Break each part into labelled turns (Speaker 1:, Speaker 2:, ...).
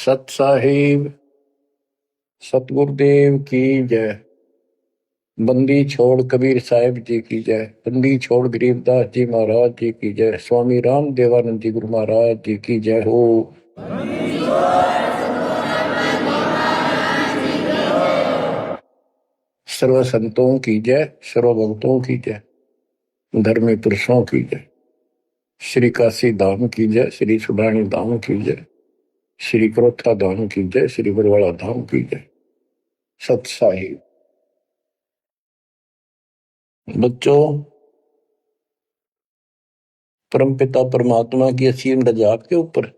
Speaker 1: सत साहिब सतगुरुदेव की जय। बंदी छोड़ कबीर साहिब जी की जय। बंदी छोड़ गरीबदास जी महाराज जी की जय। स्वामी राम देवानंद जी गुरु महाराज जी की जय हो। सर्व संतों की जय, सर्व भक्तों की जय, धर्मी पुरुषों की जय। श्री काशी धाम की जय, श्री सुडानी धाम की जय, श्री क्रोथा धाम की जय, श्री बरवाड़ा धाम की जय। सत साहिब बच्चों, परमपिता परमात्मा की असीम रजा आपके ऊपर।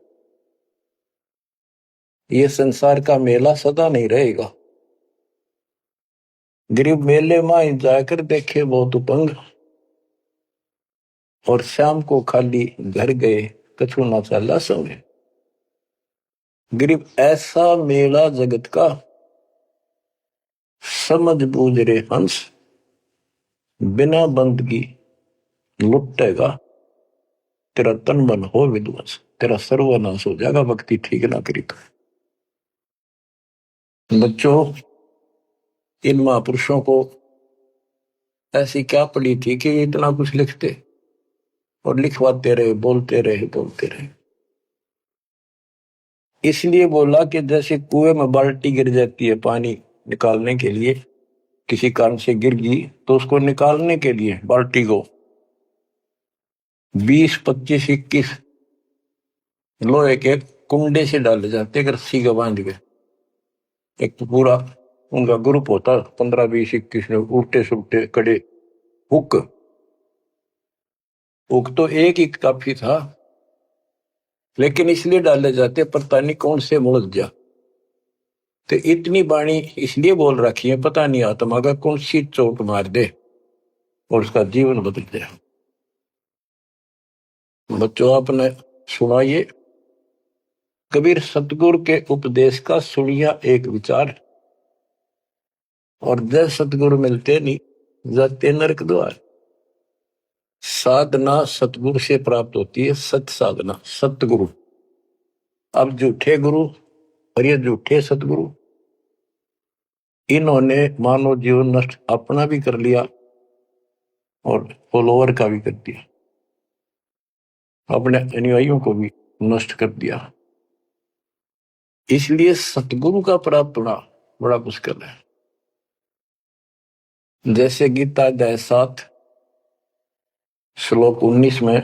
Speaker 1: ये संसार का मेला सदा नहीं रहेगा। गरीब मेले में जाकर देखे बहुत उपंग, और शाम को खाली घर गए कछु ना चाला संगे। गरीब ऐसा मेला जगत का, समझ बूझ रे हंस, बिना बंदगी लुटेगा तेरा तन मन हो विध्वंस, तेरा सर्वनाश हो जाएगा भक्ति ठीक ना करी तो। बच्चों, इन महापुरुषों को ऐसी क्या पड़ी थी कि इतना कुछ लिखते और लिखवाते रहे, बोलते रहे। इसलिए बोला कि जैसे कुएं में बाल्टी गिर जाती है पानी निकालने के लिए, किसी कारण से गिर गई तो उसको निकालने के लिए बाल्टी को 20, 25, 21 लोहे के कुंडे से डाले जाते रस्सी का बांध के। एक तो पूरा उनका ग्रुप होता 15, 20, 21 लोग, उल्टे सुलटे कड़े हुक तो एक ही काफी था, लेकिन इसलिए डाले जाते पता नहीं कौन से मुड़ जा। तो इतनी बाणी इसलिए बोल रखी है, पता नहीं आत्मा का कौन सी चोट मार दे और उसका जीवन बदल जाए। बच्चों, आपने सुना ये कबीर सतगुरु के उपदेश का सुनिया एक विचार, और जब सतगुरु मिलते नहीं जाते नरक द्वार। साधना सतगुरु से प्राप्त होती है, सत साधना सतगुरु। अब झूठे गुरु और ये झूठे सतगुरु, इन्होंने मानव जीवन नष्ट अपना भी कर लिया और फॉलोअर का भी कर दिया, अपने अनुयायियों को भी नष्ट कर दिया। इसलिए सतगुरु का प्राप्त होना बड़ा मुश्किल है। जैसे गीता अध्याय 7 श्लोक 19 में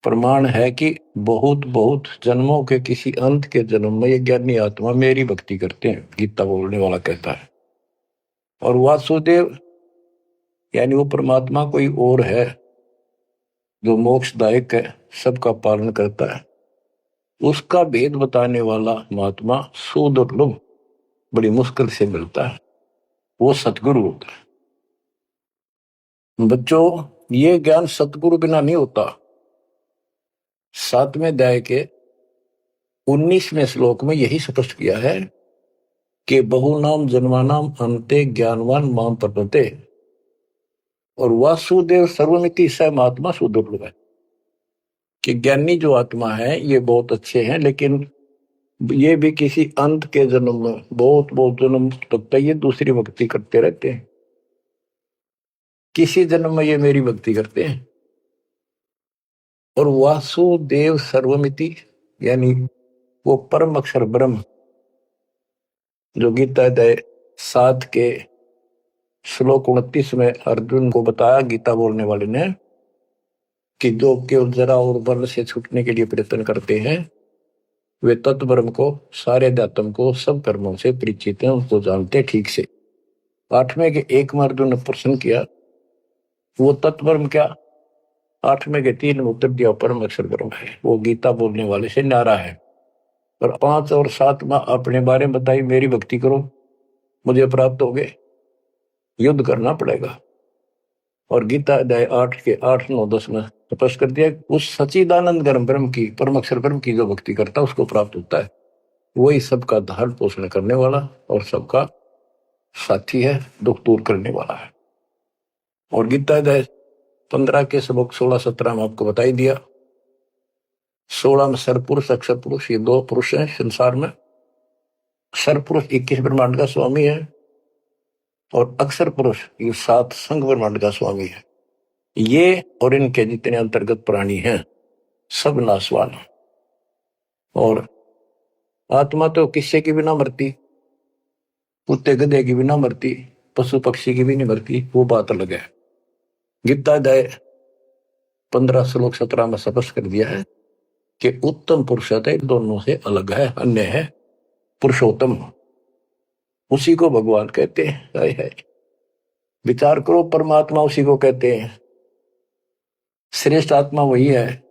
Speaker 1: प्रमाण है कि बहुत बहुत जन्मों के किसी अंत के जन्म में ये ज्ञानी आत्मा मेरी भक्ति करते हैं, गीता बोलने वाला कहता है। और वासुदेव यानी वो परमात्मा कोई और है जो मोक्षदायक है, सबका पालन करता है, उसका भेद बताने वाला महात्मा सुदुर्लभ बड़ी मुश्किल से मिलता है, वो सतगुरु होता है। बच्चों, ये ज्ञान सतगुरु बिना नहीं होता। 7वें अध्याय के 19वें श्लोक में यही स्पष्ट किया है कि बहुनाम जन्मानाम अंते ज्ञानवान माम प्रपते, और वासुदेव सर्वमिति स महात्मा सुदुर्लभ है। कि ज्ञानी जो आत्मा है ये बहुत अच्छे हैं, लेकिन ये भी किसी अंत के जन्म में बहुत बहुत जन्म तक ये दूसरी भक्ति करते रहते हैं। किसी जन्म में ये मेरी भक्ति करते हैं। और वासुदेव सर्वमिति यानी वो परम अक्षर ब्रह्म, जो गीता अध्याय 7 के श्लोक 29 में अर्जुन को बताया गीता बोलने वाले ने, कि जो केवल जरा और बल से छूटने के लिए प्रयत्न करते हैं वे तत्ब्रह्म को, सारे अध्यात्म को, सब कर्मों से परिचित हैं, उनको जानते ठीक से। 8वें के 1 में अर्जुन ने प्रश्न किया वो तत्ब्रह्म क्या? 8वें के 3 में उत्तर दिया परम अक्षर ब्रह्म है, वो गीता बोलने वाले से न्यारा है। और 5 और 7 में अपने बारे में बताई, मेरी भक्ति करो मुझे प्राप्त हो गए, युद्ध करना पड़ेगा। और गीता अध्याय 8 के 8, 9, 10 में स्पष्ट कर दिया उस सच्चिदानंद ब्रह्म की, परम अक्षर ब्रह्म की जो भक्ति करता है उसको प्राप्त होता है। वही सबका धारण पोषण करने वाला और सबका साथी है, दुख दूर करने वाला है। और गीता अध्याय 15 के श्लोक 16, 17 में आपको बताई दिया 16 में सरपुरुष अक्षर पुरुष, ये 2 पुरुष हैं संसार में। सरपुरुष 21 ब्रह्मांड का स्वामी है और अक्षर पुरुष ये 7 संघ ब्रह्मांड का स्वामी है। ये और इनके जितने अंतर्गत प्राणी हैं सब नाशवान। और आत्मा तो किससे की भी ना मरती, कुत्ते गधे की भी ना मरती, पशु पक्षी की भी नहीं मरती, वो बात अलग है। गीता अध्याय 15 श्लोक 17 में स्पष्ट कर दिया है कि उत्तम पुरुषोत्तम दोनों से अलग है, अन्य है पुरुषोत्तम। उसी को भगवान कहते हैं। है विचार करो, परमात्मा उसी को कहते हैं। श्रेष्ठ आत्मा वही है।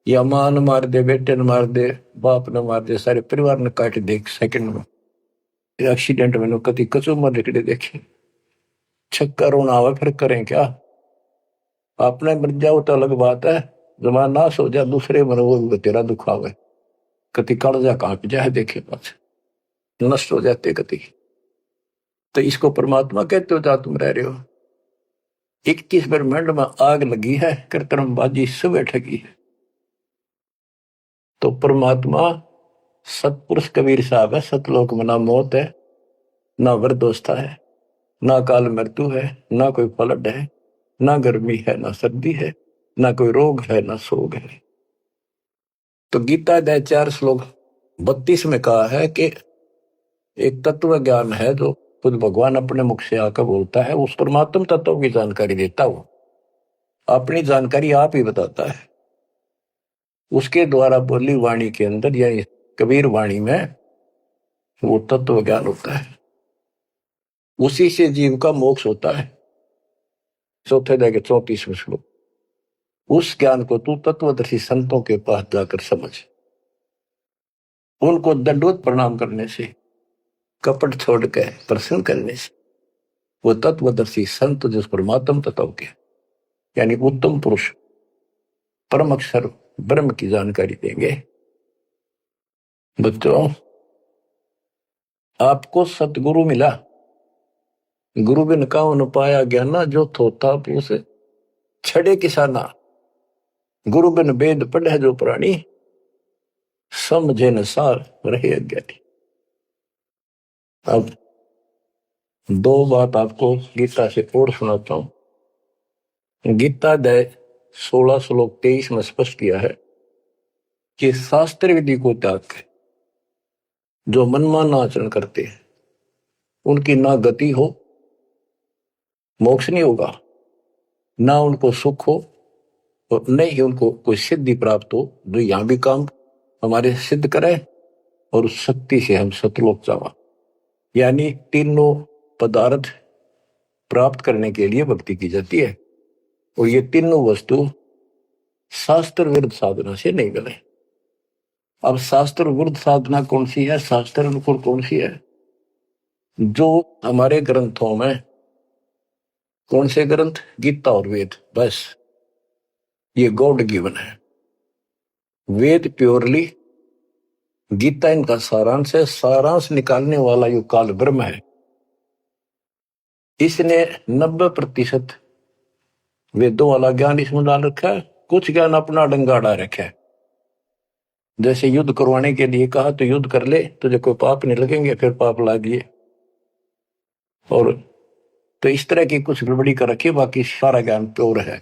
Speaker 1: या मां न मार दे, बेटे न मार दे, बाप न मार दे, सारे परिवार ने काट दे सेकंड में। एक्सीडेंट में कति कचू मर निकले देखे, छक्का रोना आवे फिर करें क्या। आपने मर जाओ तो अलग बात है, जमाना नाश हो जाए दूसरे मर वो तेरा दुख आवे, कति कालजा कांप जाए देखे पास नष्ट हो जाते कति। तो इसको परमात्मा कहते हो जहां तुम रह रहे हो। 21 ब्रह्मांड में आग लगी है, कृत्रिमबाजी सुबह ठगी है। तो परमात्मा सतपुरुष कबीर साहब है। सतलोक में ना मौत है, ना वृद्धावस्था है, ना काल मृत्यु है, ना कोई फ्लड है, ना गर्मी है, ना सर्दी है, ना कोई रोग है, ना शोक है। तो गीता अध्याय 4 श्लोक 32 में कहा है कि एक तत्व ज्ञान है जो खुद भगवान अपने मुख से आकर बोलता है, उस परमात्म तत्व की जानकारी देता हो, अपनी जानकारी आप ही बताता है। उसके द्वारा बोली वाणी के अंदर यानी कबीर वाणी में वो तत्व ज्ञान होता है। उसी से जीव का मोक्ष होता है। चौथे अध्याय के 34वें श्लोक। उस ज्ञान को तू तत्वदर्शी संतों के पास जाकर समझ, उनको दंडवत प्रणाम करने से, कपट छोड़ के प्रसन्न करने से वो तत्वदर्शी संत जिस परमात्म तत्व के यानी उत्तम पुरुष परम अक्षर ब्रह्म की जानकारी देंगे। बच्चों, आपको सतगुरु मिला, गुरु बिन काहू न पाया ज्ञाना, जो थोथा पूस छड़े किसाना, गुरु बिन वेद पढ़े जो प्राणी, समझे न सार रहे अज्ञानी। अब 2 बात आपको गीता से और सुनाता हूं। गीता अध्याय 16 श्लोक 23 में स्पष्ट किया है कि शास्त्र विधि को त्याग के जो मनमाना आचरण करते हैं उनकी ना गति हो, मोक्ष नहीं होगा, ना उनको सुख हो और न ही उनको कोई सिद्धि प्राप्त हो जो यहां भी काम हमारे सिद्ध करे और उस शक्ति से हम सतलोक जावा। यानी तीनों पदार्थ प्राप्त करने के लिए भक्ति की जाती है और ये तीनों वस्तु शास्त्र विरुद्ध साधना से नहीं मिले। अब शास्त्र विरुद्ध साधना कौन सी है, शास्त्र अनुकूल कौन सी है? जो हमारे ग्रंथों में, कौन से ग्रंथ? गीता और वेद, बस ये गॉड गिवन है। वेद प्योरली, गीता इनका सारांश है। सारांश निकालने वाला यो काल ब्रह्म है। इसने 90% वेदों वाला ज्ञान इसमें डाल रखा है, कुछ ज्ञान अपना डंगाड़ा रखा है। जैसे युद्ध करवाने के लिए कहा तो युद्ध कर ले, तुझे कोई पाप नहीं लगेंगे, फिर पाप लागिए। और तो इस तरह की कुछ गड़बड़ी कर रखी, बाकी सारा ज्ञान प्योर है।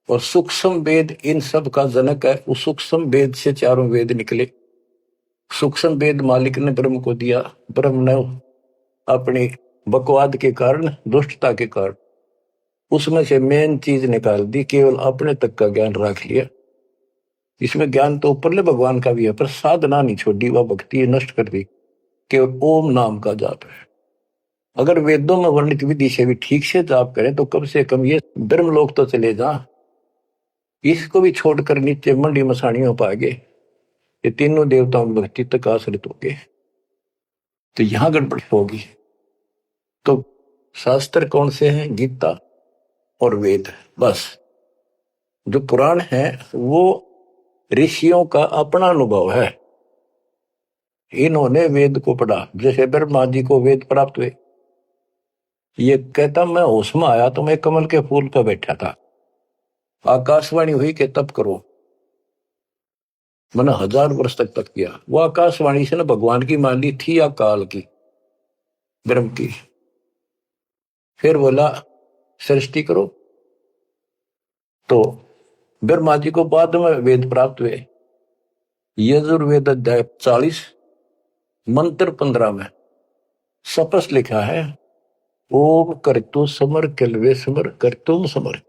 Speaker 1: और सूक्ष्म वेद इन सब का जनक है। उस सूक्ष्म वेद से 4 वेद निकले। सूक्ष्म वेद मालिक ने ब्रह्म को दिया, ब्रह्म ने अपनी बकवाद के कारण, दुष्टता के कारण उसमें से मेन चीज निकाल दी, केवल अपने तक का ज्ञान रख लिया। इसमें ज्ञान तो ऊपरले भगवान का भी है, पर साधना नहीं छोड़ी, वह भक्ति नष्ट कर दी। केवल ओम नाम का जाप है। अगर वेदों में वर्णित विधि से भी ठीक से जाप करें तो कम से कम ये ब्रह्मलोक तो चले जा। इसको भी छोड़कर नीचे मंडी मसाणियों पाएंगे, ये तीनों देवताओं की भक्ति तक आश्रित होंगे, तो यहां गड़बड़ होगी। तो शास्त्र कौन से हैं? गीता और वेद। बस जो पुराण है वो ऋषियों का अपना अनुभव है। इन्होंने वेद को पढ़ा, जैसे ब्रह्मा जी को वेद प्राप्त हुए। ये कहता मैं होश में आया तो मैं कमल के फूल पर बैठा था, आकाशवाणी हुई कि तप करो। मैंने 1000 वर्ष तक किया। वो आकाशवाणी से ना भगवान की मान ली थी या काल की, ब्रह्म की। फिर बोला सृष्टि करो। तो ब्रह्मा जी को बाद में वेद प्राप्त हुए। यजुर्वेद अध्याय 40 मंत्र 15 में स्पष्ट लिखा है, ओम करतु समर किलवे समर करतुम समर।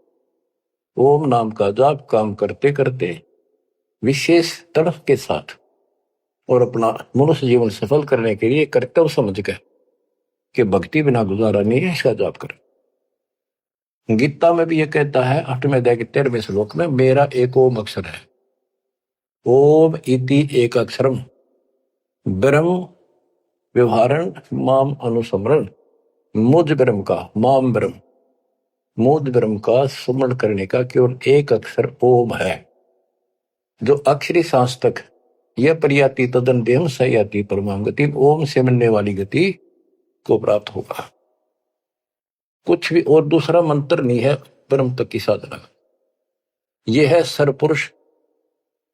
Speaker 1: ओम नाम का जाप काम करते करते विशेष तड़फ के साथ और अपना मनुष्य जीवन सफल करने के लिए कर्तव्य समझ कर कि भक्ति बिना गुजारा नहीं है, इसका जाप करें। गीता में भी यह कहता है 8वें अध्याय के 13वें श्लोक में, मेरा एक ओम अक्षर है। ओम इति एक अक्षरम ब्रह्म व्यवहारण माम अनुसमरण। मुझ ब्रह्म का, माम ब्रह्म, मुझ ब्रह्म का स्मरण करने का केवल एक अक्षर ओम है, जो अक्षरी सांस तक यह प्रयाति तदन देम सयाति परमाम गति, ओम से मिलने वाली गति को प्राप्त होगा। कुछ भी और दूसरा मंत्र नहीं है ब्रह्म तक की साधना। यह है सरपुरुष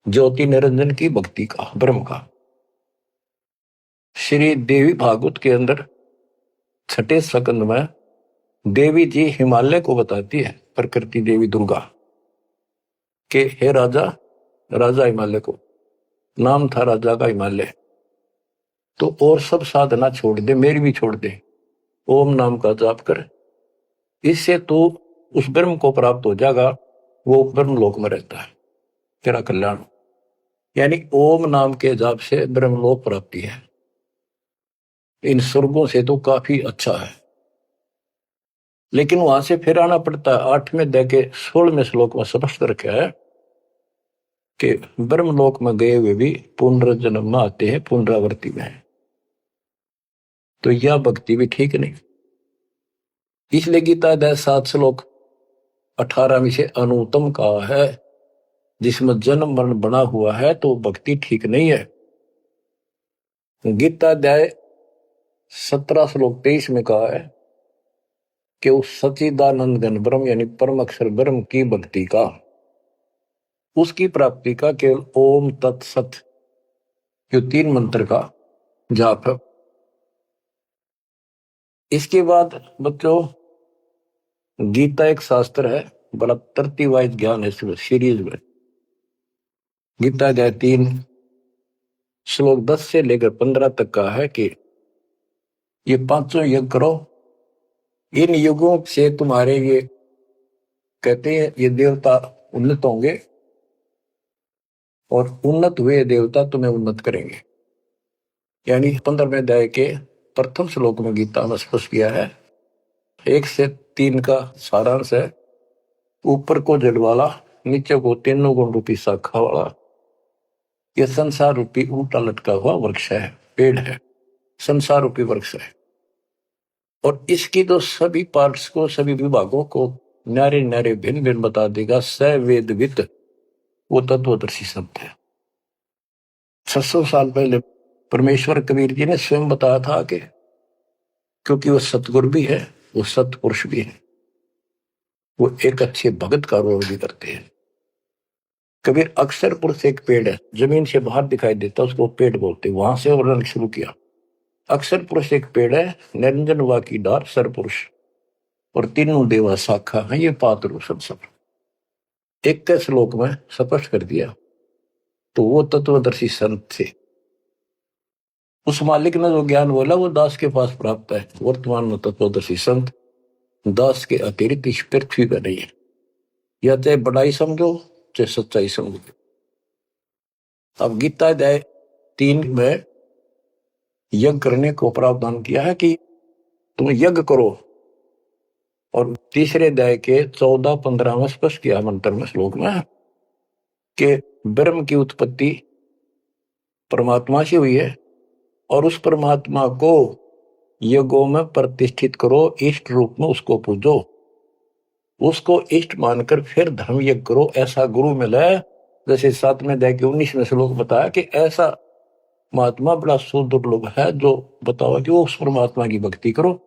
Speaker 1: ज्योति निरंजन की भक्ति का, ब्रह्म का। श्री देवी भागवत के अंदर 6ठे स्कंद में देवी जी हिमालय को बताती है, प्रकृति देवी दुर्गा के, हे राजा, राजा हिमालय को नाम था राजा का हिमालय, तो और सब साधना छोड़ दे, मेरी भी छोड़ दे, ओम नाम का जाप कर, इससे तो उस ब्रह्म को प्राप्त हो जाएगा, वो ब्रह्म लोक में रहता है, तेरा कल्याण। यानी ओम नाम के जाप से ब्रह्मलोक प्राप्ति है। इन स्वर्गों से तो काफी अच्छा है, लेकिन वहां से फिर आना पड़ता है। 8वें अध्याय के 16वें श्लोक में स्पष्ट रखा है कि ब्रह्मलोक में गए हुए भी पुनर्जन्म में आते हैं, पुनरावृत्ति में है। तो यह भक्ति भी ठीक नहीं। इसलिए गीता अध्याय 7 श्लोक 18 में से अनुत्तम कहा है, जिसमें जन्म मरण बना हुआ है तो भक्ति ठीक नहीं है। गीता अध्याय 17 श्लोक 23 में कहा है कि उस सच्चिदानंद घन ब्रह्म यानी परम अक्षर ब्रह्म की भक्ति का, उसकी प्राप्ति का केवल ओम तत्सत जो 3 मंत्र का जाप है। इसके बाद बच्चों गीता एक शास्त्र है, बड़ा तरतीवाइज ज्ञान है इसमें, सीरीज में। गीता अध्याय 3 श्लोक 10 से लेकर 15 तक का है कि ये 5 यज्ञ करो, इन युगों से तुम्हारे ये कहते हैं ये देवता उन्नत होंगे और उन्नत हुए देवता तुम्हें उन्नत करेंगे। यानी 15वें अध्याय के प्रथम श्लोक में गीता में स्पष्ट किया है। 1 से 3 का सारांश है, ऊपर को जल वाला, नीचे को तीनों गुण रूपी शाखा वाला, यह संसार रूपी उल्टा लटका हुआ वृक्ष है, पेड़ है, संसार रूपी वृक्ष है। और इसकी तो सभी पार्ट्स को, सभी विभागों को न्यारे न्यारे भिन्न भिन्न बता देगा सवेदवित, वो तत्वदर्शी शब्द है। 600 साल पहले परमेश्वर कबीर जी ने स्वयं बताया था कि क्योंकि वो सतगुरु भी है, वो सतपुरुष भी है, वो एक अच्छे भगत का रोल भी करते हैं। कबीर अक्षर पुरुष एक पेड़ है, जमीन से बाहर दिखाई देता, उसको पेड़ बोलते, वहां से वर्णन शुरू किया। अक्षर पुरुष एक पेड़ है, निरंजन वा की डार सर पुरुष, और तीनों देवा शाखा है, ये पात्र सब 21 श्लोक में स्पष्ट कर दिया। तो वो तत्वदर्शी संत थे, उस मालिक ने जो ज्ञान बोला वो दास के पास प्राप्त है। वर्तमान में तत्वदर्शी संत दास के अतिरिक्त इस पृथ्वी पर नहीं है, या चाहे बड़ाई समझो चाहे सच्चाई समझो। अब गीता अध्याय 3 में यज्ञ करने को प्रावधान किया है कि तुम यज्ञ करो, और तीसरे अध्याय के 14-15 में स्पष्ट किया मंत्र में, श्लोक में, कि ब्रह्म की उत्पत्ति परमात्मा से हुई है और उस परमात्मा को यज्ञों में प्रतिष्ठित करो, इष्ट रूप में उसको पूजो, उसको इष्ट मानकर फिर धर्म यज्ञ करो। ऐसा गुरु मिला, जैसे 7वें अध्याय के 19वें श्लोक बताया कि ऐसा महात्मा बड़ा सुदुर्लभ है जो बताओ कि वो उस परमात्मा की भक्ति करो,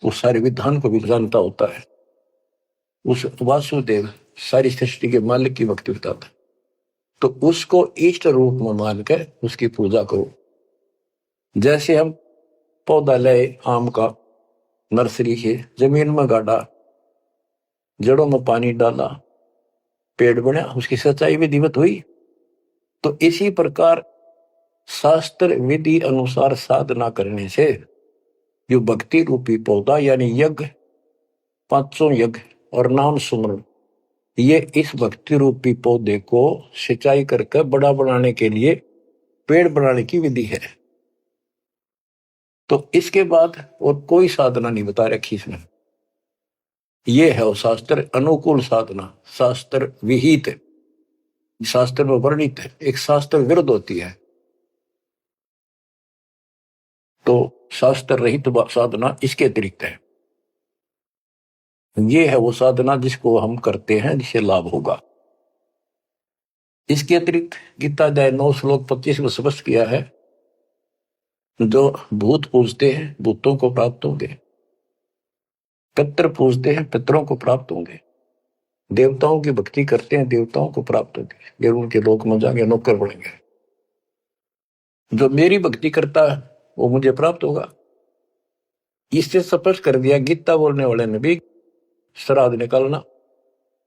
Speaker 1: उस सारे विधान को भी जानता होता है, उस वासुदेव सारी सृष्टि के मालिक की भक्ति बताता है। तो उसको इष्ट रूप में मानकर उसकी पूजा करो। जैसे हम पौधा लाए आम का नर्सरी से, जमीन में गाड़ा, जड़ों में पानी डाला, पेड़ बना, उसकी सच्चाई विधिवत हुई। तो इसी प्रकार शास्त्र विधि अनुसार साधना करने से जो भक्ति रूपी पौधा यानी यज्ञ, पांचों यज्ञ और नाम सुमरण, ये इस भक्ति रूपी पौधे को सिंचाई करके बड़ा बनाने के लिए पेड़ बनाने की विधि है। तो इसके बाद और कोई साधना नहीं बता रखी इसमें। ये है वो शास्त्र अनुकूल साधना, शास्त्र विहित, शास्त्र में वर्णित है, एक शास्त्र विरुद्ध होती है। तो शास्त्र रहित साधना इसके अतिरिक्त है। ये है वो साधना जिसको हम करते हैं, जिससे लाभ होगा। इसके अतिरिक्त गीता अध्याय 9 श्लोक 25 में स्पष्ट किया है, जो भूत पूजते हैं भूतों को प्राप्त होंगे, पितर पूजते हैं पितरों को प्राप्त होंगे, देवताओं की भक्ति करते हैं देवताओं को प्राप्त होंगे, ये उनके लोक में जाएंगे, नौकर बनेंगे। जो मेरी भक्ति करता है वो मुझे प्राप्त होगा। इससे स्पष्ट कर दिया गीता बोलने वाले ने भी, श्राद्ध निकालना,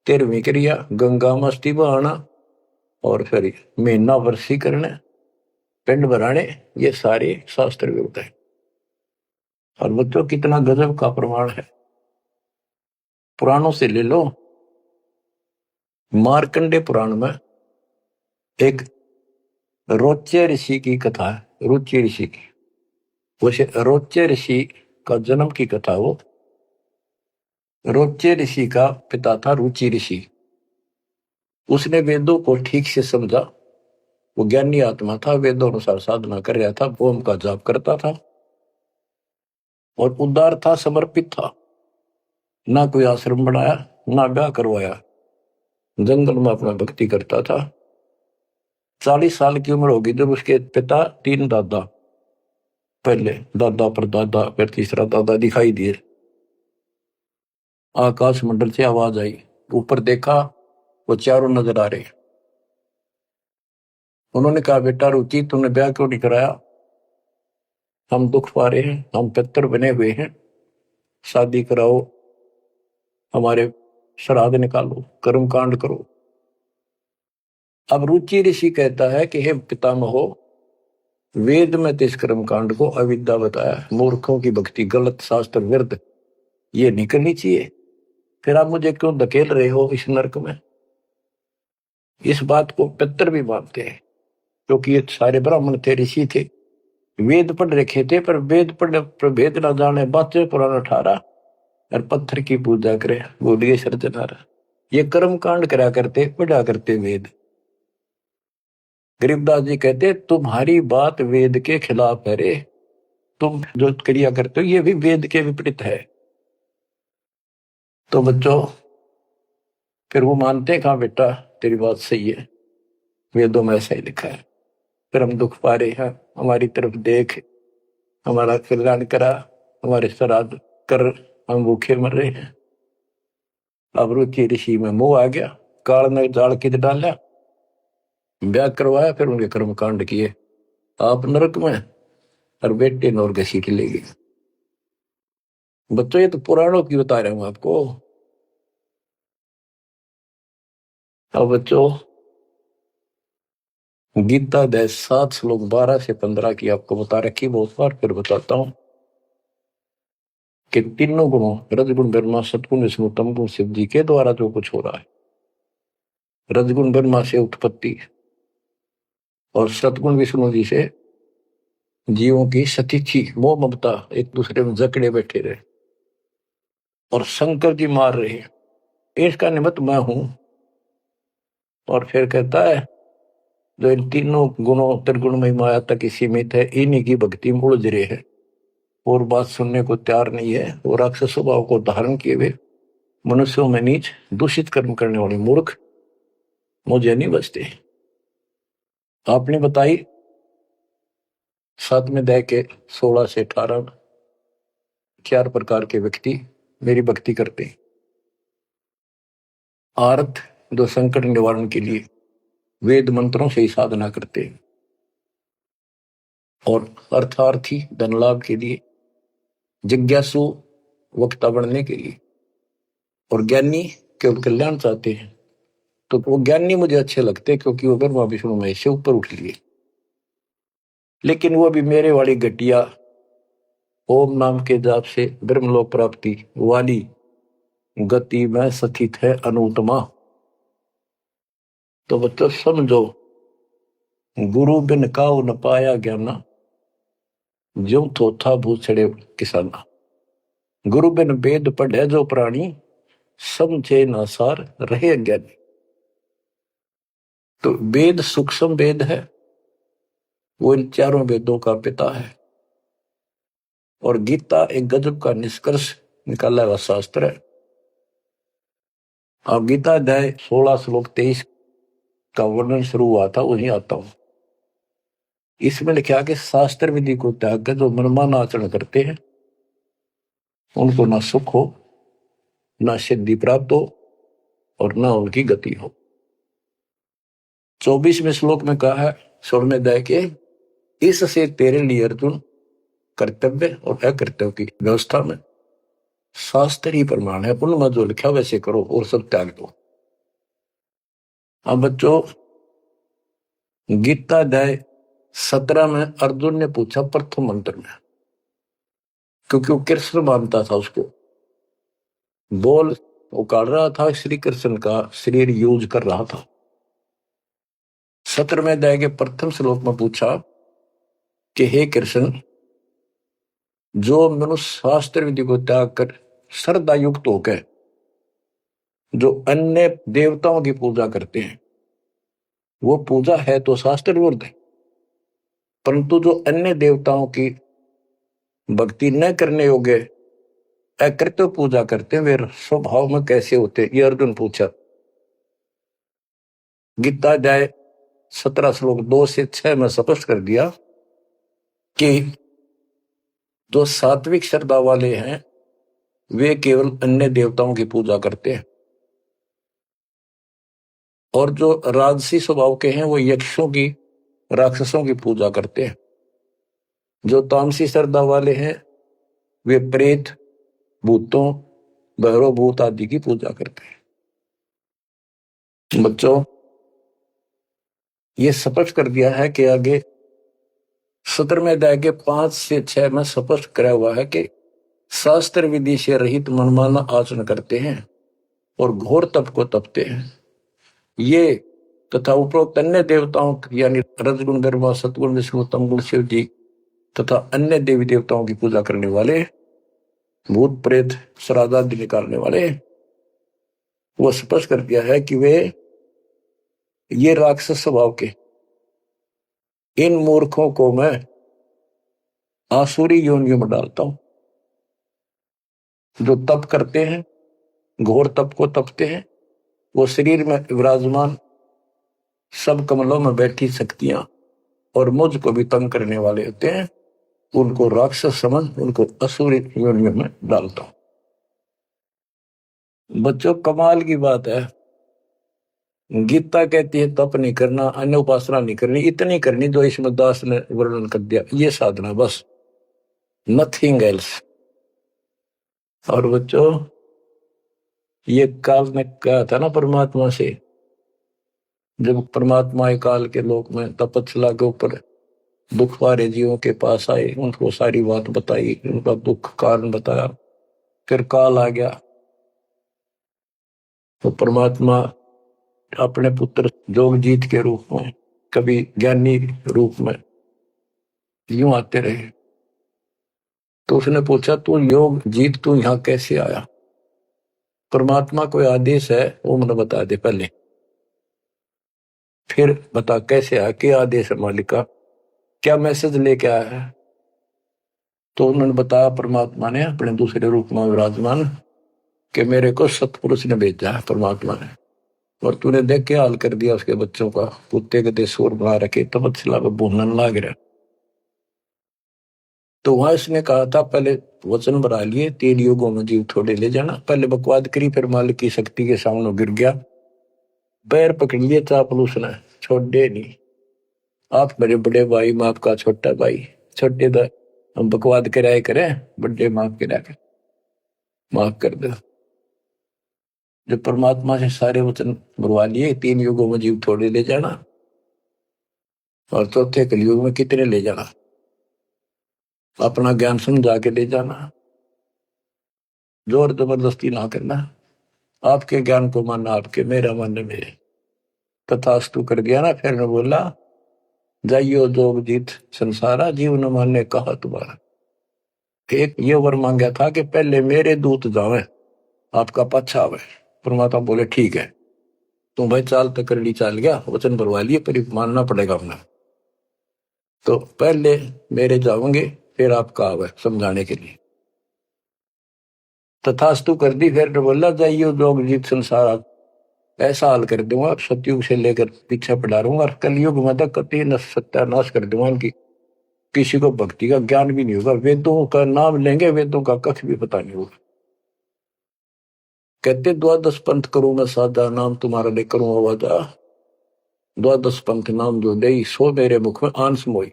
Speaker 1: 13वीं क्रिया गंगा मस्ती बहाना, और फिर महीना वर्षी करने, पिंड भराने, ये सारे शास्त्र विरुद्ध है। और बच्चों कितना गजब का प्रमाण है, पुराणों से ले लो। मार्कंडे पुराण में एक रोच्य ऋषि की कथा है, रुचि ऋषि की। वैसे रोच्य ऋषि का जन्म की कथा वो। रोच्य ऋषि का पिता था रुचि ऋषि। उसने वेदों को ठीक से समझा, वो ज्ञानी आत्मा था, वेदों अनुसार साधना कर रहा था, ओम का जाप करता था और उदार था, समर्पित था। ना कोई आश्रम बनाया, ना ब्याह करवाया, जंगल में अपना भक्ति करता था। 40 साल की उम्र होगी जब उसके पिता 3 दादा, पहले दादा पर दादा फिर तीसरा दादा दिखाई दिए। आकाश मंडल से आवाज आई, ऊपर देखा, वो चारों नजर आ रहे। उन्होंने कहा, बेटा रुचि तुमने ब्याह क्यों नहीं कराया? हम दुख पा रहे हैं, हम पितर बने हुए हैं, शादी कराओ, हमारे श्राद्ध निकालो, कर्म कांड करो। अब रुचि ऋषि कहता है कि हे पितामहो, वेद में तो इस कर्म कांड को अविद्या बताया, मूर्खों की भक्ति, गलत, शास्त्र विरुद्ध, ये नहीं करनी चाहिए। फिर आप मुझे क्यों धकेल रहे हो इस नरक में? इस बात को पितर भी मानते हैं, क्योंकि ये सारे ब्राह्मण थे, ऋषि थे, वेद पढ़ रखे थे, पर वेद पढ़ प्रभेद ना जाने, बातें पुराना ठारा और पत्थर की पूजा करे, बोलिए सर्जनारा। ये कर्म कांड करा करते, पढ़ा करते वेद। गरीबदास जी कहते, तुम्हारी बात वेद के खिलाफ है रे, तुम जो क्रिया करते हो ये भी वेद के विपरीत है। तो बच्चों फिर वो मानते कहा, बेटा तेरी बात सही है, वेदों में ऐसा ही लिखा है, फिर हम दुख पा रहे हैं, हमारी तरफ देख, हमारा कल्याण करा, हमारे श्राद्ध कर, हम भूखे मर रहे हैं। अब रुचि ऋषि में मोह आ गया, काल ने जाल कित डाला, ब्याह करवाया, फिर उनके कर्म कांड किए, आप नरक में और बेटे नौर घसीट ले गए। बच्चों ये तो पुराणों की बता रहा हूं आपको। अब बच्चों गीता अध्याय 7 श्लोक 12 से 15 की आपको बता रखी बहुत बार, फिर बताता हूं कि तीनों गुणों, रजगुण ब्रह्मा, सतगुण विष्णु, तमगुण शिव जी के द्वारा जो कुछ हो रहा है। रजगुण ब्रह्मा से उत्पत्ति और सतगुण विष्णु जी से जीवों की सतिथि, मोह ममता, एक दूसरे में जकड़े बैठे रहे, और शंकर जी मार रहे हैं, इसका निमित्त मैं हूं। और फिर कहता है, जो इन तीनों गुणों त्रिगुणमय माया तक सीमित है, इन्हीं की भक्ति में उलझ रहे हैं और बात सुनने को तैयार नहीं है, और राक्षस स्वभाव को धारण किए हुए मनुष्यों में नीच दूषित कर्म करने वाले मूर्ख मुझे नहीं बचते। आपने बताई 7वें अध्याय के 16 से 18 4 प्रकार के व्यक्ति मेरी भक्ति करते हैं। आर्त, जो संकट निवारण के लिए, वेद मंत्रों से ही साधना करते हैं, और अर्थार्थी धन लाभ के लिए, जिज्ञासु वक्ता बनने के लिए, और ज्ञानी केवल कल्याण चाहते हैं। तो वो ज्ञानी मुझे अच्छे लगते हैं क्योंकि वो ब्रह्मा विष्णु महेश से ऊपर उठ लिए। लेकिन वो भी मेरे वाली घटिया ओम नाम के जाप से ब्रह्मलोक प्राप्ति वाली गति में स्थित है अनुत्तमा। तो बच्चों समझो, गुरु बिन काऊ न पाया ज्ञाना, ज्यों थोथा भूछड़े किसाना। गुरु बिन वेद पढ़े जो प्राणी, समझे न सार रहे अज्ञानी। तो वेद सूक्ष्म वेद है, वो इन चारों वेदों का पिता है, और गीता एक गजब का निष्कर्ष निकाला हुआ शास्त्र है। अब गीता अध्याय 16 श्लोक 23 का वर्णन शुरू हुआ था, वहीं आता हूं। इसमें लिखा कि शास्त्र विधि को त्याग कर जो मनमाना आचरण करते हैं, उनको ना सुख हो, ना सिद्धि प्राप्त हो, और ना उनकी गति हो। 24वें श्लोक में कहा है 16वें अध्याय के, इससे तेरे लिए अर्जुन कर्तव्य और अकर्तव्य की व्यवस्था में शास्त्र ही प्रमाण है, उनमें जो लिखा वैसे करो और सब त्याग दो। अब बच्चों, गीता अध्याय 17 में अर्जुन ने पूछा प्रथम मंत्र में, क्योंकि वो कृष्ण मानता था उसको, बोल उकाड़ रहा था, श्री कृष्ण का शरीर यूज कर रहा था। 17वें अध्याय के प्रथम श्लोक में पूछा कि हे कृष्ण, जो मनुष्य शास्त्र विधि को त्याग कर श्रद्धा युक्त होकर जो अन्य देवताओं की पूजा करते हैं, वो पूजा है तो शास्त्र विरुद्ध है, परंतु जो अन्य देवताओं की भक्ति न करने योग्य अकृत्य पूजा करते हैं, वे स्वभाव में कैसे होते हैं, ये अर्जुन पूछा। गीता अध्याय 17 श्लोक 2 से 6 में स्पष्ट कर दिया कि जो सात्विक श्रद्धा वाले हैं वे केवल अन्य देवताओं की पूजा करते हैं, और जो राजसी स्वभाव के हैं वो यक्षों की, राक्षसों की पूजा करते हैं। जो तामसी श्रद्धा वाले हैं वे प्रेत, भूतों, भैरव भूत आदि की पूजा करते हैं। बच्चों, ये स्पष्ट कर दिया है कि आगे 17वें अध्याय के 5 से 6 में स्पष्ट कराया हुआ है कि शास्त्र विधि से रहित मनमाना आचरण करते हैं और घोर तप को तपते हैं, ये तथा उपरोक्त अन्य देवताओं यानी रजगुण, ब्रह्मा, सतगुण, विष्णु, तमगुण, शिव जी तथा अन्य देवी देवताओं की पूजा करने वाले, भूत प्रेत श्राद्ध आदि निकालने वाले, वो स्पष्ट कर दिया है कि वे ये राक्षस स्वभाव के इन मूर्खों को मैं आसुरी योनियों में डालता हूं। जो तप करते हैं, घोर तप को तपते हैं, वो शरीर में विराजमान सब कमलों में बैठी शक्तियां और मुझको भी तंग करने वाले होते हैं, उनको राक्षस समझ उनको असुरी योनियों में डालता हूं। बच्चों, कमाल की बात है, गीता कहती है तप नहीं करना, अन्य उपासना नहीं करनी, इतनी करनी जो इसमें दास ने वर्णन कर दिया, ये साधना बस, नथिंग एल्स। और बच्चों, ये काल ने कहा था ना परमात्मा से, जब परमात्मा काल के लोक में तपस्या के ऊपर दुख वाले जीवों के पास आए, उनको सारी बात बताई, उनका दुख कारण बताया, फिर काल आ गया, तो परमात्मा अपने पुत्र जोगजीत के रूप में, कभी ज्ञानी रूप में यूं आते रहे। तो उसने पूछा, तू योग जीत, तू यहां कैसे आया? परमात्मा कोई आदेश है वो मुझे बता दे पहले, फिर बता कैसे आया, क्या आदेश है मालिक का, क्या मैसेज लेके आया है? तो उन्होंने बताया परमात्मा ने अपने दूसरे रूप में विराजमान कि मेरे को सतपुरुष ने भेजा है परमात्मा ने, और तूने देख के हाल कर दिया उसके बच्चों का, कुत्ते के शोर बना रखे, तपस्या में भूनन लाग रहा। तो वहां इसने कहा था पहले वचन बना लिए, 3 युगों में जीव थोड़े ले जाना, पहले बकवाद करी, फिर मालिक की शक्ति के सामने गिर गया, पैर पकड़ लिए चापलूस ने, छोड़े नहीं। आप मेरे बड़े भाई, मैं आपका छोटा भाई। छोटे दा हम बकवाद कराए करें, बड़े माफ करा कर माफ कर दो। जो परमात्मा से सारे वचन बुलवा लिए, 3 युगों में जीव थोड़े ले जाना, और चौथे कलयुग में कितने ले जाना। अपना ज्ञान समझा के ले जाना, जोर जबरदस्ती ना करना। आपके ज्ञान को मानना आपके, मेरा मानना मेरे। तथास्तु कर दिया ना। फिर ने बोला, जाइयो जोग जीत संसारा, जीव न माने कहा तुम्हारा। एक ये वर मांगा था कि पहले मेरे दूत जावे, आपका पच्छा आवे। परमात्मा बोले ठीक है, तुम भाई चाल तक कर ली, चाल गया, वचन भरवा लिए, पर मानना पड़ेगा हमने। तो पहले मेरे जाओगे, फिर आपका आवे समझाने के लिए। तथास्तु कर दी। फिर बोला, जाइयो जोग जीत संसारा, ऐसा हाल कर दूंगा सतयुग से लेकर पीछे पड़ा रहूंगा, और कलयुग में तक कति सत्यानाश कर दूंगा इनकी। किसी को भक्ति का ज्ञान भी नहीं होगा, वेदों का नाम लेंगे, वेदों का कख भी पता नहीं होगा। कहते द्वादश पंथ करूं मैं साधा, नाम तुम्हारा ले करूं आवाजा। द्वादश पंथ नाम जो दे, सो मेरे मुख में आंस मोई।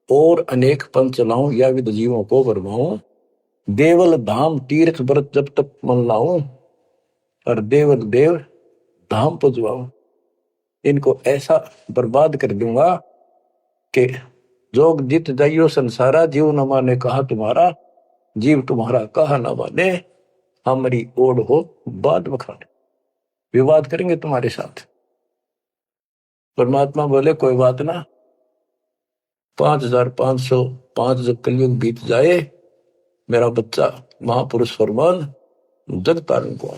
Speaker 1: और अनेक पंथ चलाऊं, या विद जीवों को बरमाऊं। देवल धाम तीर्थ व्रत जब तक मन लाऊं, और देवल देव धाम पुजवाऊं। इनको ऐसा बर्बाद कर दूंगा कि जोग जित जाइयो संसारा, जीव न माने कहा तुम्हारा। जीव तुम्हारा कहा न माने, हमारी ओढ़ हो बाद बखाने। विवाद करेंगे तुम्हारे साथ। परमात्मा बोले कोई बात ना, 5505 जब कलयुग बीत जाए, मेरा बच्चा महापुरुष फरमान जग तारण को,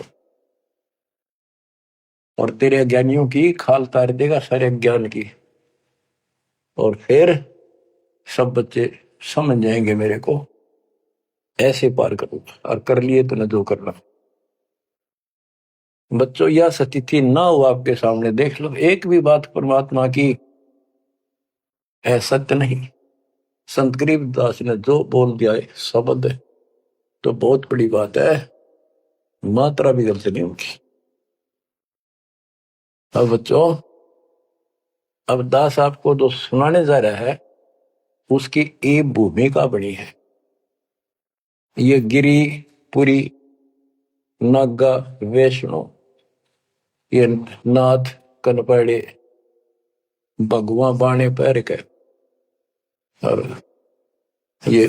Speaker 1: और तेरे अज्ञानियों की खाल तार देगा, सारे ज्ञान की। और फिर सब बच्चे समझ जाएंगे मेरे को, ऐसे पार करूंगा। और कर लिए तो न जो करना। बच्चों, यह स्थिति ना हो आपके सामने, देख लो एक भी बात परमात्मा की है सत्य नहीं। संत गरीबदास ने जो बोल दिया है शब्द है, तो बहुत बड़ी बात है, मात्रा भी गलत नहीं उनकी। अब बच्चों, अब दास आपको जो सुनाने जा रहा है, उसकी एक भूमिका बनी है। ये गिरी पुरी नागा वैष्णो, ये नाथ कनपड़े भगवा बाणे पैर के, और ये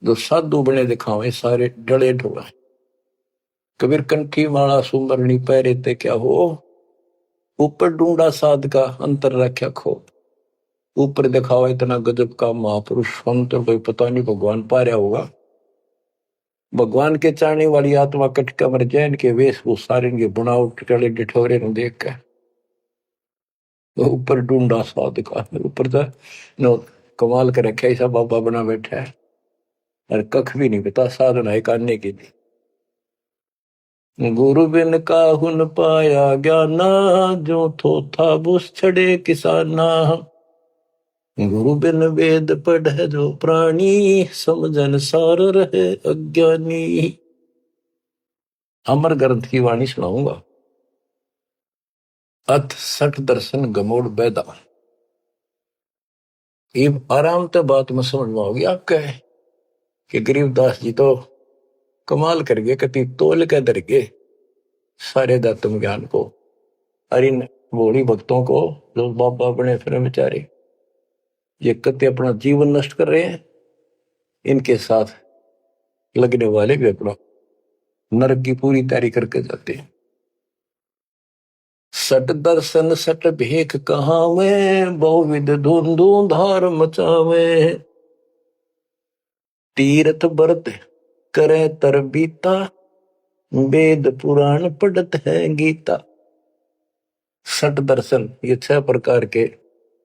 Speaker 1: जो साधु बने दिखावे सारे डले ढोला। कबीर कंठी माला सुमरनी पैरे ते क्या हो, ऊपर ढूंढा साध का अंतर रख्या खो। ऊपर दिखावा इतना गजब का महापुरुष, अंतर कोई पता नहीं भगवान पा रहा होगा। भगवान के चाहने वाली आत्मा कटका मर जाए, इनके वेशभूषा इनके बुनावट टले डिठोरे न देख के। तो ऊपर ढूंढा साध का, ऊपर तो कमाल कर रखे, ऐसा बाबा बना बैठा है, और कख भी नहीं पता साधना है करने के लिए। गुरु बिन काहुन पाया ज्ञाना, जो थो था बुस छड़े किसाना। गुरु बिन वेद पढ़े जो प्राणी, समझन सार रहे अज्ञानी। अमर ग्रंथ की वाणी सुनाऊंगा। अथ सठ दर्शन गमोड़ बैदा। ये आराम से बात में समझ में होगी आपके, कि गरीबदास जी तो कमाल कर गए, कति तोल के दर गए सारे दत्तम ज्ञान को। और इन भोली भक्तों को जो बाबा बने फिर बेचारे, ये कति अपना जीवन नष्ट कर रहे हैं, इनके साथ लगने वाले भी अपना नरक की पूरी तैयारी करके जाते हैं। सट दर्शन सट भेख कहावे, बहुविध धुंधु धार मचावे। तीर्थ व्रत करे तर बीता, वेद पुराण पढ़त है गीता। सट दर्शन, ये 6 प्रकार के,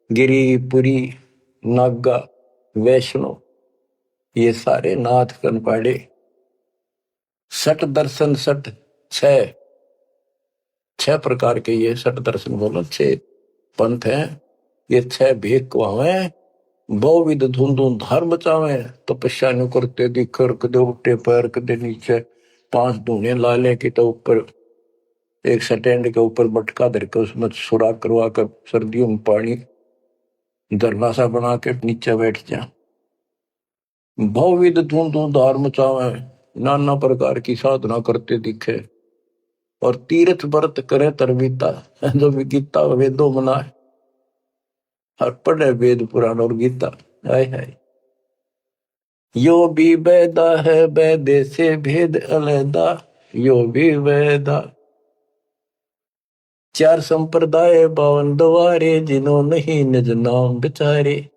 Speaker 1: गिरी पुरी नागा वैष्णो, ये सारे नाथ कनपाड़े। सट दर्शन, सट 6 प्रकार के, ये सट दर्शन बोलो 6 पंथ हैं। ये 6 भेद कुआवे, बहुविध धुंधु धर्म बचावे। तपस्या नु करते दिखर, कदे उठे पैर कदे नीचे, 5 धूने ला ले कि तो ऊपर एक स्टैंड के ऊपर मटका धर के उसमें सुराख करवा कर सर्दियों में पानी धरना सा बना के नीचे बैठ जा। बहुविध धूमधार मचावे, नाना प्रकार की साधना करते दिखे और तीर्थ व्रत करे तरबीता, जो भी गीता वेदों मनाए और पढ़े वेद पुराण और गीता। हाय हाय, यो भी वेदा है वेदे से भेद अलैदा, यो भी वेदा। चार संप्रदाय 52 द्वारे, जिन्हों नहीं निज नाम बिचारे।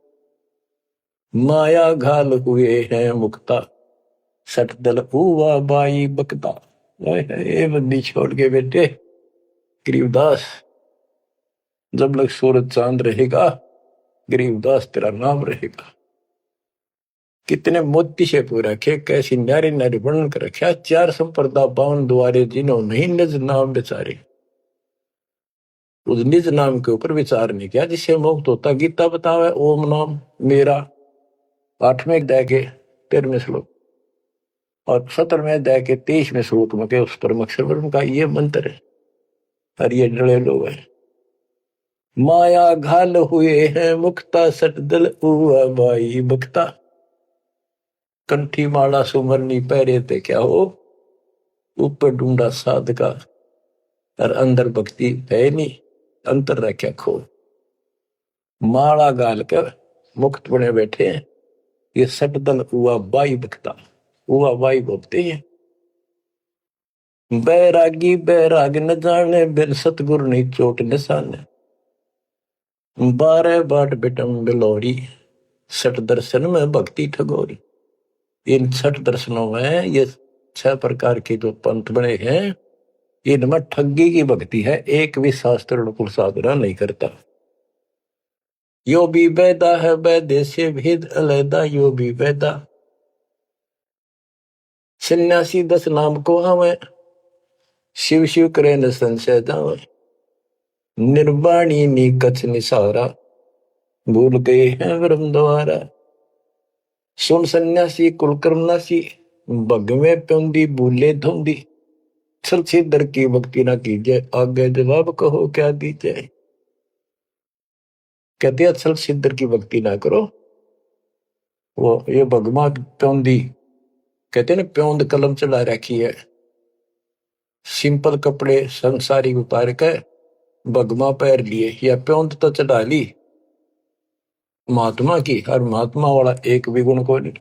Speaker 1: माया घाल हुए हैं मुक्ता, सट दल हुआ बाई बकता। ये बंदी छोड़ के बेटे गरीबदास, जब लग सूरज चांद रहेगा गरीबदास तेरा नाम रहेगा। कितने मोती से पूरा रखे, कैसी नारी नारी वर्णन कर रखा। चार संप्रदा 52 द्वारे, जिन्हों नहीं निज नाम बेचारे। उस निज नाम के ऊपर विचार नहीं किया जिससे मुक्त होता। गीता बतावे ओम नाम मेरा 8वें अध्याय के 13वें श्लोक और 17वें अध्याय के 23वें श्लोक में के उस परम अक्षर ब्रह्म का ये मंत्र है। और ये डले लोग हैं, माया घाल हुए हैं मुक्ता, सट दल हुआ बाई बक्ता। कंठी माला सुमरनी पहरे थे क्या हो, ऊपर ढूंढा साध का और अंदर भक्ति है नहीं, अंतर रखा खो। माला गाल कर मुक्त बने बैठे हैं, ये सट दल हुआ बाई बक्ता। हुआ बाई बोलते हैं। बैरागी बैराग न जाने, बिन सतगुरु नहीं चोट निशाने। 12 बाट बिटम बिलोरी, सठ दर्शन में भक्ति ठगोरी। इन 6 दर्शनों में ये 6 प्रकार के जो पंथ बने हैं, इनमें ठगी की भक्ति है। एक भी शास्त्र अनुकूल साधना नहीं करता। यो भी वेदा है वेदे से भेद अलैदा, यो भी वेदा। सन्यासी 10 नाम को हमें, शिव शिव करे न संशय जावे। निर्वाणी नी कछ निसारा, भूल गए हैं ब्रह्म द्वारा। सुन सन्यासी कुलकर्मनासी, भगवे प्योंदी भूले धुंदी। छल छिदर की भक्ति ना कीजिए, आगे जवाब कहो क्या दीजिए। कहते हैं छल छिदर की भक्ति ना करो। वो ये भगवा प्योंदी कहते हैं ना, प्योंद कलम चला रखी है। सिंपल कपड़े संसारी उतार के भगवा पैर लिए या प्योंद तो चढ़ा ली महात्मा की, और महात्मा वाला एक भी गुण को नहीं।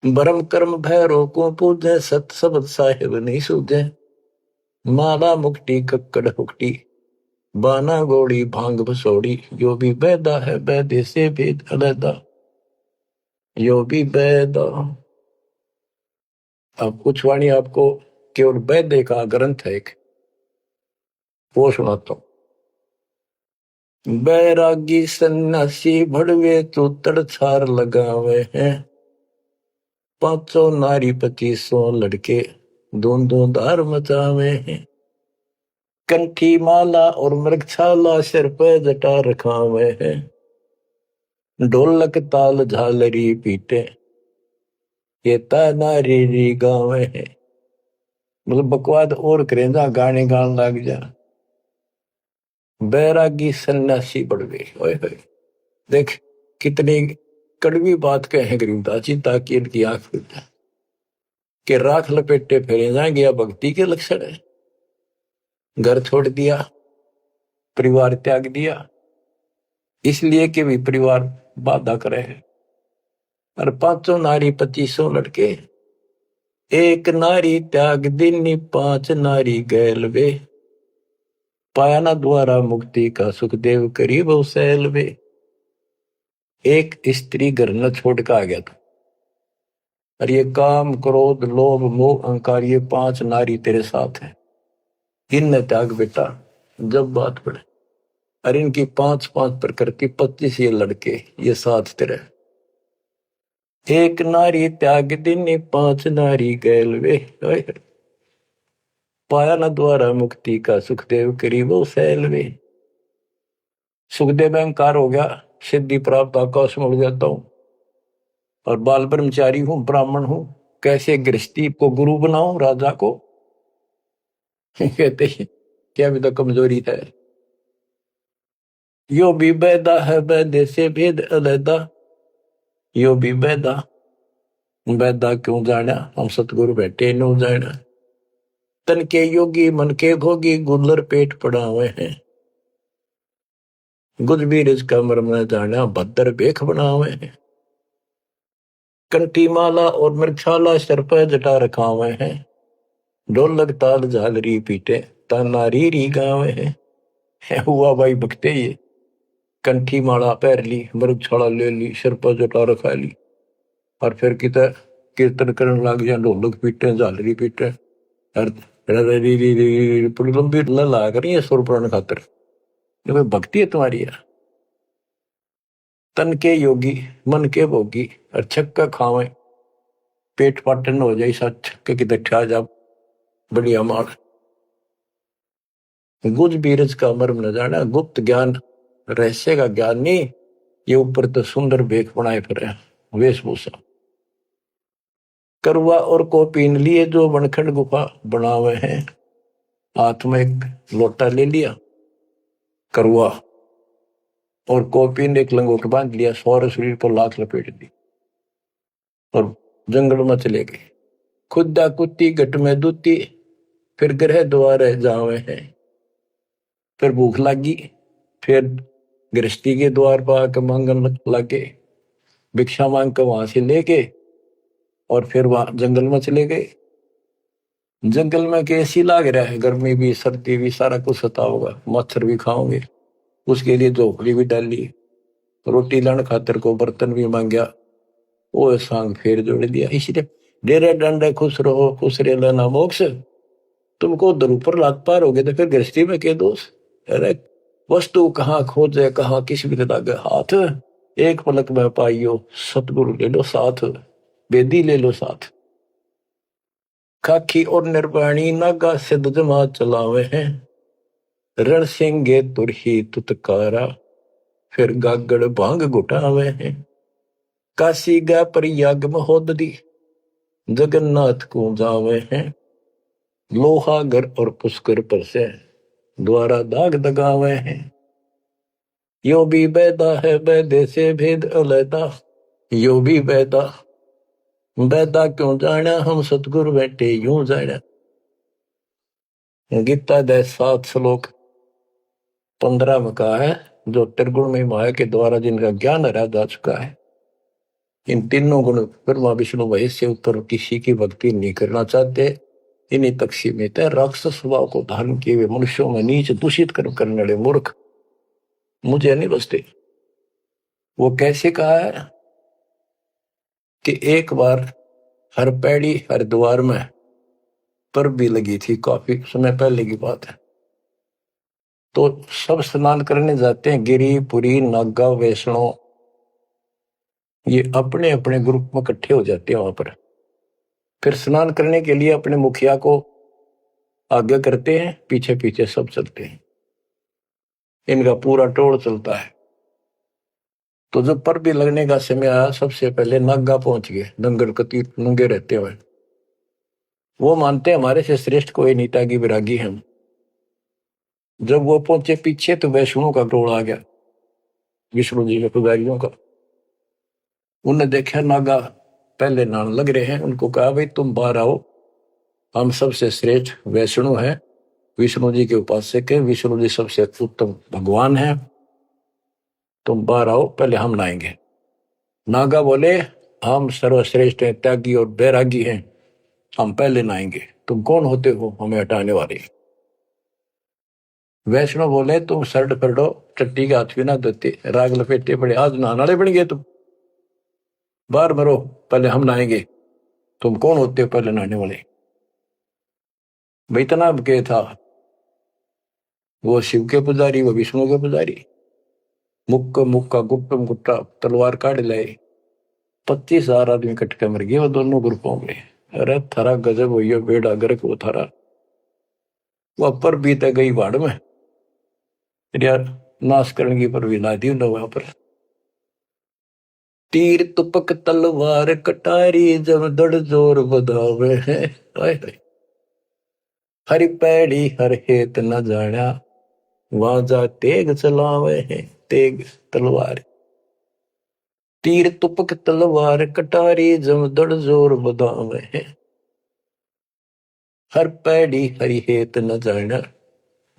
Speaker 1: ब्रह्म कर्म भैरो को पूजे, सत शब्द साहिब नहीं सूझे। माला मुक्ति कक्कड़ हुक्टी, बाना गोड़ी भांग भसोड़ी। यो भी वेदा है वेदे से भेद अलैदा, यो भी वेदा। अब कुछ वाणी आपको केवल वेद का ग्रंथ है एक, वो सुनाता हूं। बैरागी सन्यासी भड़वे तो तड़छार लगावे हैं। 500 नारी 2500 लड़के दों धार मचावे हैं। कंठी माला और मृगछाला सिर पे जटा रखावे हैं। ढोलक ताल झालरी पीटे, ये नारी री गावे हैं। मतलब बकवाद और करेंदा, गाने गान लग जा। बैरागी सन्यासी बढ़वे, ओए होए देख कितनी कड़वी बात कहे गरीबदास जी, ताकि इनकी आंख खुल जाए कि राख लपेटे फेरे जाएंगे। या भक्ति के लक्षण है। घर छोड़ दिया, परिवार त्याग दिया, इसलिए कि भी परिवार बाधा करे है। और 500 नारी 2500 लड़के, एक नारी त्याग दिनी 5 नारी गैल वे। पाया ना द्वारा मुक्ति का सुखदेव करीब सैल वे। एक स्त्री घर न छोड़ के आ गया था, और ये काम क्रोध लोभ मोह अहंकार, ये 5 नारी तेरे साथ है, इन त्याग बेटा। जब बात पड़े, और इनकी 5-5 प्रकृति 25 ये लड़के, ये साथ तेरे। एक नारी त्याग दिनी 5 नारी गैल वे। पाया न द्वारा मुक्ति का सुखदेव करीब सैल वे। सुखदेव अहंकार हो गया, सिद्धि प्राप्त आकाश में उड़ जाता हूं, और बाल ब्रह्मचारी हूं, ब्राह्मण हूं, कैसे गृहस्थी को गुरु बनाऊं राजा को। कहते हैं क्या भी तो कमजोरी है। यो भी बैदा है बैदे से भेद अलैदा, यो भी बैदा, बैदा क्यों जाना हम सतगुरु बैठे नो जाना। तन के योगी मन के भोगी गुल्लर पेट पड़ा हुए हैं, गुज भी रिज का मरम न जाना भद्र बेख बना हुए हैं। कंठी माला और मृक्षाला सर पर जटा रखा हुए हैं, ढोलक ताल झालरी पीटे ताना री गावे हैं। हुआ भाई भक्ते ये कंठी माला पहर ली, मृगछाला ले ली, सिर पर जटा रखा ली, और फिर किता कीर्तन करने लग गया, ढोलक पीटे झालरी पीटे और लंबी ला करी है सुर पुराण खातर। कोई भक्ति है तुम्हारी यार। तन के योगी मन के भोगी और छक्का खावे, पेट पाटन हो जाए सच के कि ठा जा बढ़िया मार। गुज बीरज का मर्म न जाना, गुप्त ज्ञान रहस्य का ज्ञान नहीं, ये ऊपर तो सुंदर भेख बनाए फिर वेशभूषा। करवा और को पीन लिए जो वनखंड गुफा बना हुए हैं, हाथ में एक लोटा ले लिया करवा और कोपीन एक लंगोट बांध लिया, सौर शरीर पर लाख लपेट दी और जंगल में चले गए। खुदा कुत्ती घट में दूती, फिर ग्रह द्वार जावे हैं। फिर भूख लगी, फिर गृहस्थी के द्वार पर आकर मांगन लगे, भिक्षा मांग कर वहां से लेके और फिर वहां जंगल में चले गए। जंगल में कैसी लाग रहा है, गर्मी भी सर्दी भी सारा कुछ सता होगा, मच्छर भी खाओगे, उसके लिए झोपड़ी भी डाली, रोटी लाने खातर को बर्तन भी मांगया, वो सांग फेर जोड़ दिया। इसलिए डेरे डंडे खुश रहो खुश रे लेना मोक्ष, तुमको उधर ऊपर लात पार हो गए तो फिर गृहस्थी में क्या दोष। अरे वस्तु कहाँ खोजे कहाँ किस भी लगे हाथ, एक पलक में पाइयो सतगुरु ले लो साथ, बेदी ले लो साथ। खाकी और निर्वाणी नागा सिद्ध जमा चलावे हैं, रण सिंगे तुरही तुतकारा, फिर गागड़ भांग घुटावे हैं। काशी गा पर याग महोदरी, जगन्नाथ को जावे हैं। लोहागर और पुष्कर पर से द्वारा दाग दगावे हैं। यो भी बैदा है बैदे से भेद अलैदा, यो भी बैदा, बैदा क्यों जाना हम सतगुरु बैठे यूं जाना। गीता दे 7 श्लोक 15 में कहा है, जो त्रिगुण में माया के द्वारा जिनका ज्ञान हरा जा चुका है, इन तीनों गुण ब्रह्मा विष्णु महेश से उत्तर किसी की भक्ति नहीं करना चाहते, इन्हीं तक सीमित है। राक्षस स्वभाव को धारण किए हुए मनुष्यों में नीच दूषित कर्म करने वाले मूर्ख मुझे नहीं बसते। वो कैसे कहा है कि एक बार हर पैड़ी हर द्वार में पर भी लगी थी, काफी समय पहले की बात है। तो सब स्नान करने जाते हैं, गिरी पुरी नागा वैष्णो, ये अपने अपने ग्रुप में इकट्ठे हो जाते हैं वहां पर। फिर स्नान करने के लिए अपने मुखिया को आगे करते हैं, पीछे पीछे सब चलते हैं, इनका पूरा टोल चलता है। तो जब पर भी लगने का समय आया, सबसे पहले नागा पहुंच गए, दंगल कती नंगे रहते हुए। वो मानते हमारे से श्रेष्ठ कोई नीता की विरागी हम। जब वो पहुंचे पीछे तो वैष्णो का टोल आ गया, विष्णु जी के पुजारियों का। उन्हें देखा नागा पहले नान लग रहे हैं, उनको कहा भाई तुम बाहर आओ, हम सबसे श्रेष्ठ वैष्णु हैं, विष्णु जी के उपासक हैं, विष्णु जी सबसे उत्तम भगवान हैं, तुम बाहर आओ पहले हम नहाएंगे। नागा बोले हम सर्वश्रेष्ठ हैं, त्यागी और बैरागी हैं, हम पहले नहाएंगे, तुम कौन होते हो हमें हटाने वाले। वैष्णव बोले तुम शर्ट पकड़ो, चट्टी के हाथ भी ना धोते, राग लपेटे पड़े, आज नहाने वाले बन गए तुम, बाहर मरो पहले हम नहाएंगे, तुम कौन होते हो पहले नहाने वाले। भाई इतना के था, वो शिव के पुजारी वो विष्णु के पुजारी। मुक्का मुक्का गुप्तम गुट्टा तलवार काट लाए, 25,000 आदमी कट के मर गए वो दोनों ग्रुपों में। अरे थारा गजब हुई बेड़ा गर्क वो थारा, वह पर बीते गई बाढ़ में यार, नाश करने की पर भी ला दी वहां पर। तीर तुपक तलवार कटारी जब दड़ जोर बधावे हैं, हरि पैड़ी हर हेत न जाना, वाजा तेग चलावे है। तेग तलवार, तीर तुपक तलवार कटारी, जमदड़ जोर बदावे है। हर पैड़ी हरि हेत न जाना,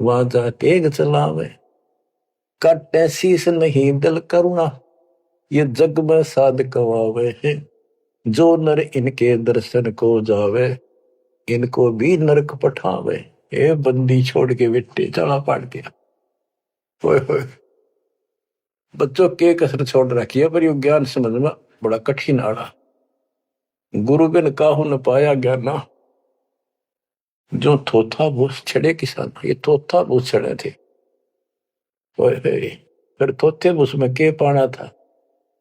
Speaker 1: वाजा तेग चलावे। काटे शीस नहीं दिल करुणा, ये जग में साध कवावे है। जो नर इनके दर्शन को जावे, इनको भी नरक पठावे। ए बंदी छोड़ के बेटे चला पाट दिया। होए होए, बच्चों के कसर छोड़ रखी है, पर यू ज्ञान समझ में बड़ा कठिन आड़ा। गुरु बिन काहू न पाया ज्ञाना, जो थोथा भूस छड़े किसान। ये थोथा भूस छड़े थे। होए होए, फिर थोथे भूस में के पाना था।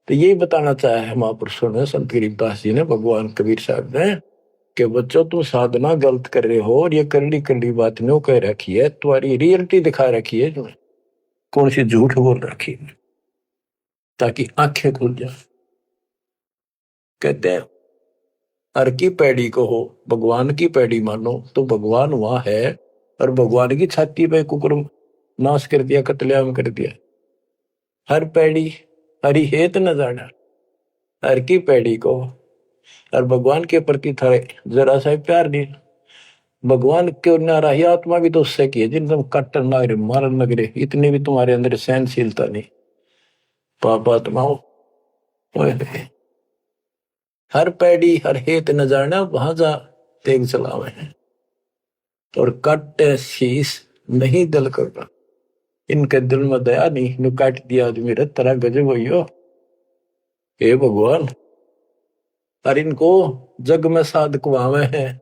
Speaker 1: तो यही बताना चाहा है महापुरुषों ने, संत गरीबदास जी ने, भगवान कबीर साहब ने, कि बच्चों तुम साधना गलत कर रहे हो और ये करड़ी करड़ी बात नो कह रखी है, तुम्हारी रियलिटी दिखा रखी है, तुम्हें कौन सी झूठ बोल रखी है, ताकि आंखें खुल जाए। कहते हैं हर की पैड़ी को हो, भगवान की पैड़ी मानो तो भगवान वहां है, और भगवान की छाती पे कुकुर नाश कर दिया, कत्लेआम कर दिया। हर पैड़ी हरि हेत न जाना, हर की पैड़ी को, और भगवान के प्रति थारे जरा सा प्यार नहीं। भगवान के नाराही आत्मा भी तो उससे की है, जिन तुम काटन ना रहे, मारन लग रहे, इतने भी तुम्हारे अंदर सहनशीलता नहीं। पाप आत्माओं, हर पैड़ी हर हेत न जाना, वहां जा तेग चलावे हैं। और काटे शीस नहीं दिल करना, इनके दिल में दया नहीं, नु काट दिया आदमी रे, तरह गजब हो। हे भगवान, और इनको जग में साध कुआवे हैं।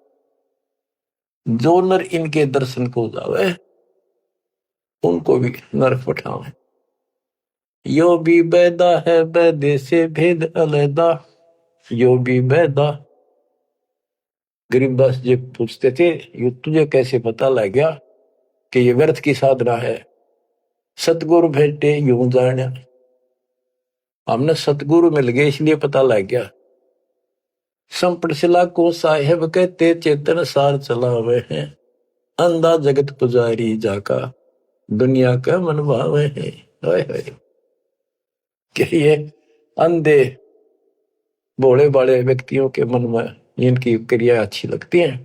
Speaker 1: जो नर इनके दर्शन को जावे, उनको भी नरक पठावे। यो भी बैदा है बैदे से भेद अलैदा, यो भी बैदा। गरीबदास जी पूछते थे, ये तुझे कैसे पता लग गया कि ये व्यर्थ की साधना है? सतगुरु भेटे यूं जाना, हमने सतगुरु मिल गए इसलिए पता लग गया। संपट शिला को साहेब कहते, चेतन सार चलावे हैं। अंधा जगत पुजारी जाका, दुनिया का मन भावे हैं। कि ये अंधे भोले भाले व्यक्तियों के मन में इनकी क्रिया अच्छी लगती है।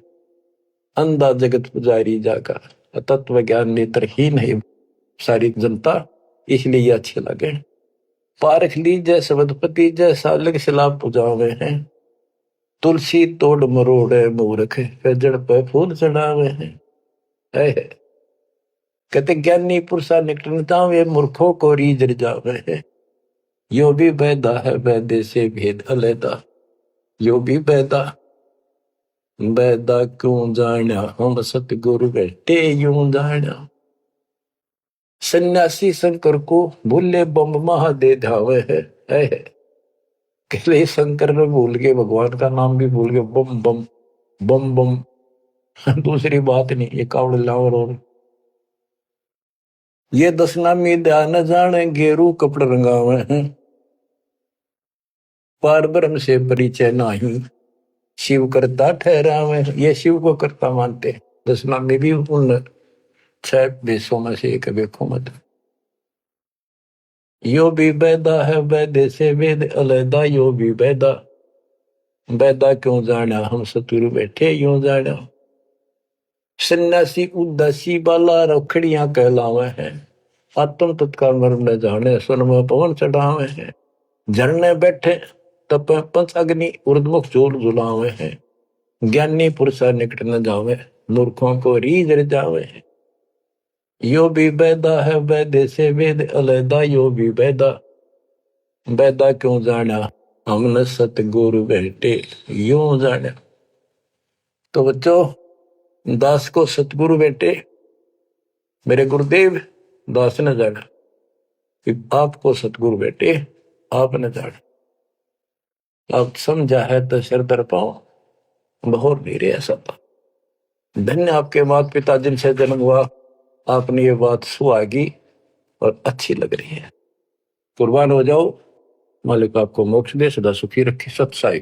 Speaker 1: अंधा जगत पुजारी जाका, तत्व ज्ञान नेत्रहीन है सारी जनता, इसलिए अच्छे लगे। पारख ली जय सबदपति, जय सालक शिला पुजावे हैं। तुलसी तोड़ मरोड़े मूर्ख, जड़ पे फूल चढ़ावे हैं। कहते ज्ञानी पुरुषा निकटता वे मूर्खों को रीझ जावे है। यो भी बैदा है बैदे से भेद अलैदा, यो भी बैदा। बैदा क्यों जाना, हम सतगुरु बैठे यूं जाना। सन्यासी शंकर को भूले बम महादे धावे है। कहले शंकर ने भूल के भगवान का नाम भी भूल गए, बम बम बम बम। दूसरी बात नहीं, ये कावड़ लावर। और ये दशनामी ध्यान जाने, गेरू कपड़ रंगावे हैं। पार ब्रह्म से परिचय नाही, शिव करता ठहरावे। ये शिव को करता मानते। दशनामी भी उन 6 देशों में से एक देखो मत। यो भी बैदा है बैदे से वेद अलैदा, यो भी बैदा। बैदा क्यों जाना, हम सतुरु बैठे यूं जाना। सन्यासी उदासी बाला रखड़ियां कहलावे हैं। आत्म तत्काल मर्म न जाने, सुन में पवन चढ़ावे हैं। झरने बैठे तप पंच अग्नि, उर्दमुख झूल झुलावे हैं। ज्ञानी पुरुषा निकट न जावे, मूर्खों को रीझ जावे हैं। यो भी बैदा है बैदे से वेद अलैदा, यो भी बैदा। बैदा क्यों जाना, हमने सतगुरु बैठे यूं जाना। तो बच्चों, दास को सतगुरु बैठे, मेरे गुरुदेव दास न जाना, आपको सतगुरु बैठे आप न जाना। आप समझा है तो सिर दर पाओ, बहुत मेरे ऐसा था। धन्य आपके माता पिता जिनसे जन्म हुआ, आपने ये बात सुहागी और अच्छी लग रही है। कुर्बान हो जाओ, मालिक आपको मोक्ष दे, सदा सुखी रखे। सत साई।